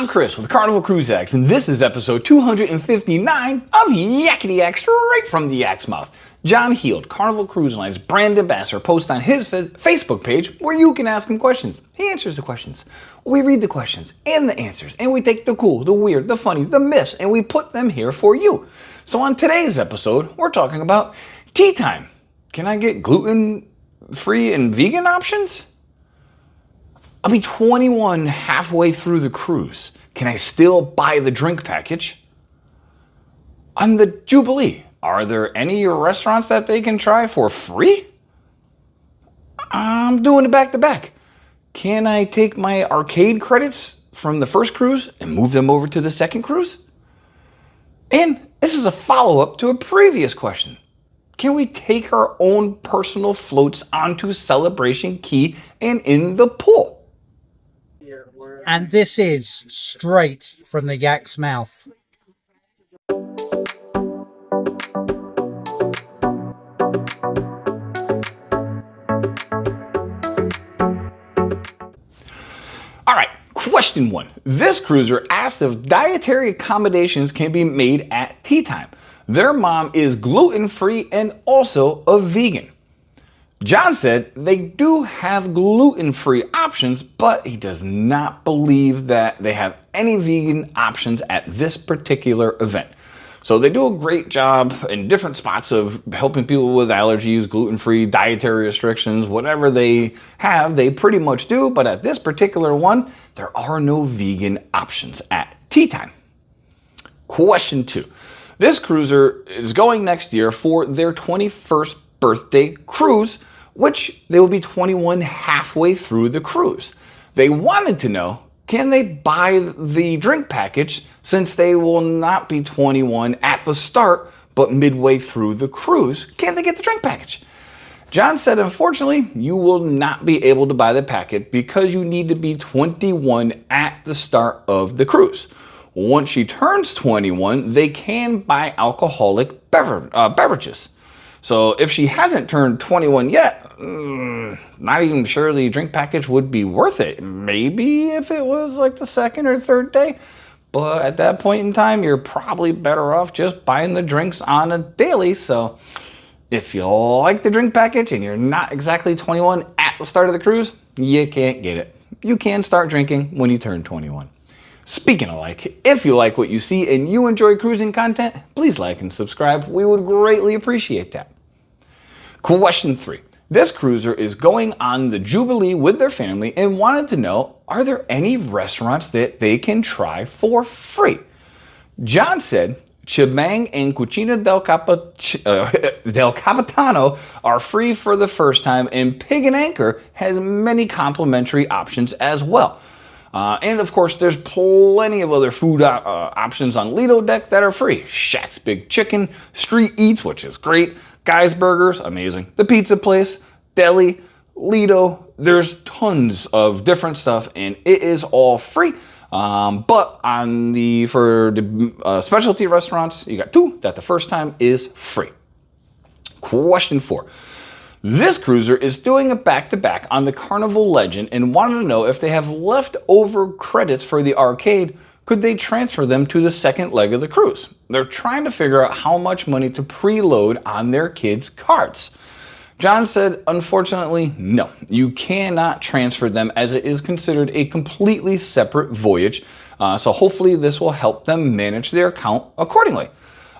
I'm Chris with Carnival Cruise Line, and this is episode 259 of Yakety-Yak, straight from the Yak's mouth. John Heald, Carnival Cruise Line's brand ambassador, posts on his Facebook page where you can ask him questions. He answers the questions. We read the questions and the answers, and we take the cool, the weird, the funny, the myths, and we put them here for you. So on today's episode, we're talking about tea time. Can I get gluten-free and vegan options? I'll be 21 halfway through the cruise. Can I still buy the drink package? On the Jubilee, are there any restaurants that they can try for free? I'm doing it back to back. Can I take my arcade credits from the first cruise and move them over to the second cruise? And this is a follow-up to a previous question. Can we take our own personal floats onto Celebration Key and in the pool? And this is straight from the Yak's mouth. All right, question one. This cruiser asked if dietary accommodations can be made at tea time. Their mom is gluten-free and also a vegan. John said they do have gluten-free options, but he does not believe that they have any vegan options at this particular event. So they do a great job in different spots of helping people with allergies, gluten-free, dietary restrictions, whatever they have, they pretty much do. But at this particular one, there are no vegan options at tea time. Question two. This cruiser is going next year for their 21st birthday cruise, which they will be 21 halfway through the cruise. They wanted to know, can they buy the drink package since they will not be 21 at the start, but midway through the cruise? Can they get the drink package? John said, unfortunately, you will not be able to buy the packet because you need to be 21 at the start of the cruise. Once she turns 21, they can buy alcoholic beverages. So if she hasn't turned 21 yet, not even sure the drink package would be worth it. Maybe if it was like the second or third day. But at that point in time, you're probably better off just buying the drinks on a daily. So if you like the drink package and you're not exactly 21 at the start of the cruise, you can't get it. You can start drinking when you turn 21. Speaking of like, if you like what you see and you enjoy cruising content, please like and subscribe. We would greatly appreciate that. Question three. This cruiser is going on the Jubilee with their family and wanted to know, are there any restaurants that they can try for free? John said, Chibang and Cucina del Capitano are free for the first time, and Pig and Anchor has many complimentary options as well. And of course, there's plenty of other food options on Lido Deck that are free. Shaq's Big Chicken, Street Eats, which is great, Guy's Burgers, amazing, The Pizza Place, Deli, Lido. There's tons of different stuff, and it is all free. But for the specialty restaurants, you got two that the first time is free. Question four. This cruiser is doing a back-to-back on the Carnival Legend and wanted to know if they have leftover credits for the arcade, could they transfer them to the second leg of the cruise? They're trying to figure out how much money to preload on their kids' cards. John said, unfortunately, no, you cannot transfer them as it is considered a completely separate voyage. So hopefully this will help them manage their account accordingly.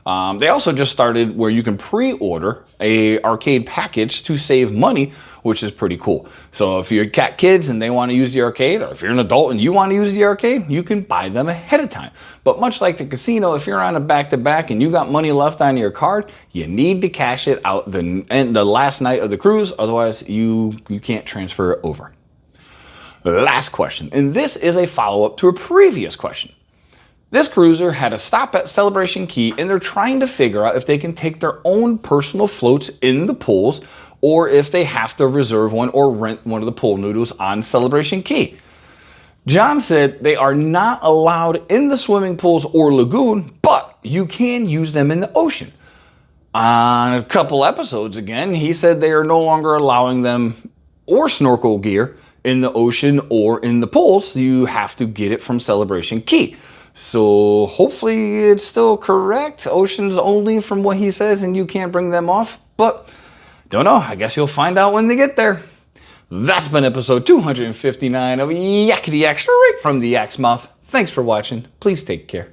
They also just started where you can pre-order a arcade package to save money, which is pretty cool. So if you've got kids and they want to use the arcade, or if you're an adult and you want to use the arcade, you can buy them ahead of time. But much like the casino, if you're on a back-to-back and you got money left on your card, you need to cash it out the last night of the cruise, otherwise you can't transfer it over. Last question, and this is a follow-up to a previous question. This cruiser had a stop at Celebration Key, and they're trying to figure out if they can take their own personal floats in the pools or if they have to reserve one or rent one of the pool noodles on Celebration Key. John said they are not allowed in the swimming pools or lagoon, but you can use them in the ocean. On a couple episodes again, he said they are no longer allowing them or snorkel gear in the ocean or in the poles, you have to get it from Celebration Key. So hopefully it's still correct. Oceans only from what he says, and you can't bring them off. But don't know. I guess you'll find out when they get there. That's been episode 259 of Yakety-Yak, straight from the Yak's mouth. Thanks for watching. Please take care.